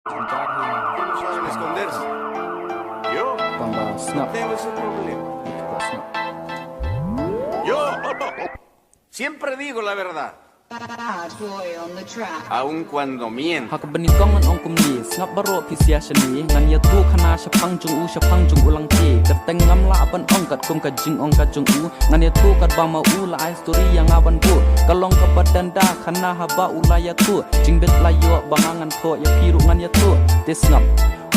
No saben esconderse. Yo no tengo ese problema. Yo siempre digo la verdad. Aun cuando miento. Hak benikong an ong kumni ngap baro pisia shani ngan ya tu khana shapang jung ulang ti kateng ngam la ban ong kat kum ka jing ong ka jung u ngan ya tu kat ba ma u la ai story yang aban bu kalong ka badan da khana haba ulaya tu jing bet la yo bangangan tho ya piru ngan ya tu tes ngap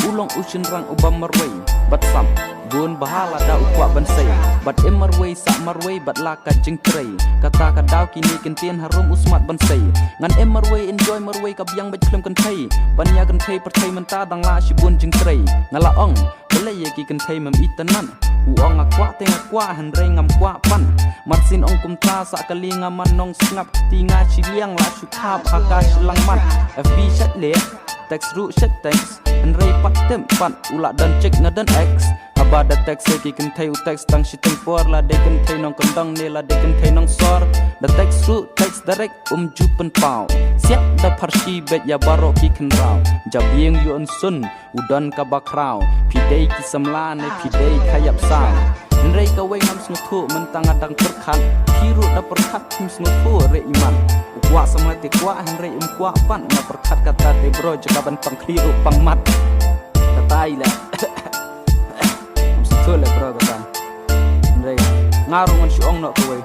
ulong ushin rang ubam marway bat sam bun bahala da ukwa bansai bat emarway sa marway bat laka jing trei kata ka daw kini kentien harum usmat bansai ngan emarway enjoy marway ka biang bat klem kan thai banya kan thai perthai menta dang la shi bun jing trei ngala ong bele ye ki kan thai mem itanan uong akwa teng akwa han rei ngam kwa pan marsin ong kum ta sa kalinga manong snap tinga chiliang la shu thap haka shlang mat fb chat le text ru chat text han rei pat tem pan ula dan check na dan x abada text ki kan thai u text tang shiteng por la de kan thai nong kandang ne la de kan thai nong sor the text ru text direct jupen pau siap da parshi bet ya baro ki kan raw jabieng yu on sun udan ka bakrau pidei ki samla ne pidei khayap sang rei ka wei ngam snuthu mentang adang perkhat kiru da perkhat kim snuthu re iman ukwa samati kwa han rei kwa pan na perkhat kata te bro jakaban pang kliru pang mat kata ila le bro kata rei ngarungan si ong no kuwe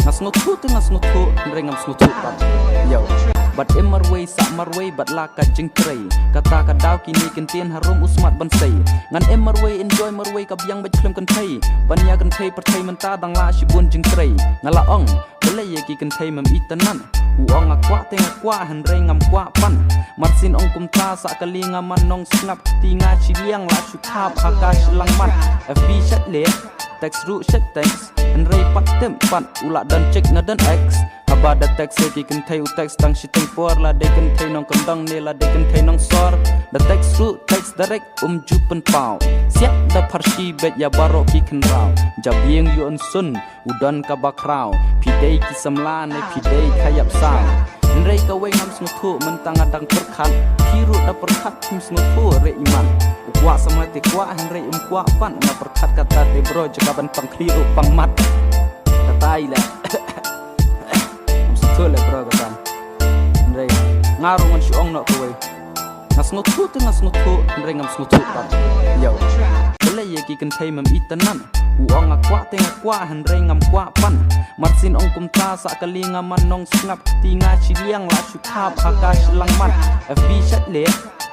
ngasnuthu te ngasnuthu rei ngam snuthu pan yo bat emarway sa marway bat laka jing trei kata ka daw kini kentien harum usmat bansai ngan emarway enjoy marway ka biang bat klem kan thai banya kan thai perthai menta dang la shi bun jing trei ngala ong bele ye ki kan thai mem itanan uong akwa teng akwa han rei ngam kwa pan marsin ong kum ta sa kalinga manong snap tinga chiliang la shu thap haka shlang mat fb chat le text ru chat text han rei pat tem pan ula dan check na dan x abada text ki kan thai u text tang shiteng por la de kan thai nong kandang ne la de kan thai nong sor the text ru text direct jupen pau siap da parshi bet ya baro ki kan raw jabieng yu on sun udan ka bakrau pidei ki samla ne pidei khayap sang rei ka wei ngam snuthu mentang adang perkhat kiru da perkhat kim snuthu re iman ukwa samati kwa han rei kwa pan na perkhat kata te bro jakaban pang kliru pang mat kata ila le bro kata rei ngarungan si ong no kuwe ngasnuthu te ngasnuthu rei ngam snuthu pan yo bele ye ki kan thai mem itanan uong akwa teng akwa han rei ngam kwa pan marsin ong kum ta sa kalinga manong snap tinga chiliang la shu thap haka shlang mat fb chat le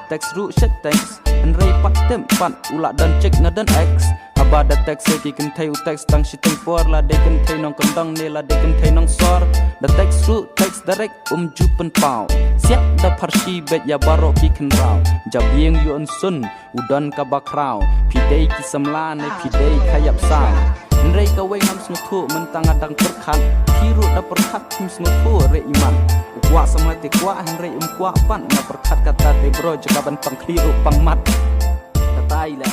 text ru chat text han rei pat tem pan ula dan check na dan x abada text ki kan thai u text tang shiteng por la de kan thai nong kandang ne la de kan thai nong sor the text ru text direct jupen pau siap da parshi bet ya baro ki kan raw jabieng yu on sun udan ka bakrau pidei ki samla ne pidei khayap sang rei ka wei ngam snuthu mentang adang perkhat kiru da perkhat kim snuthu re iman ukwa samati kwa han rei kwa pan na perkhat kata te bro jakaban pang kliru pang mat kata ila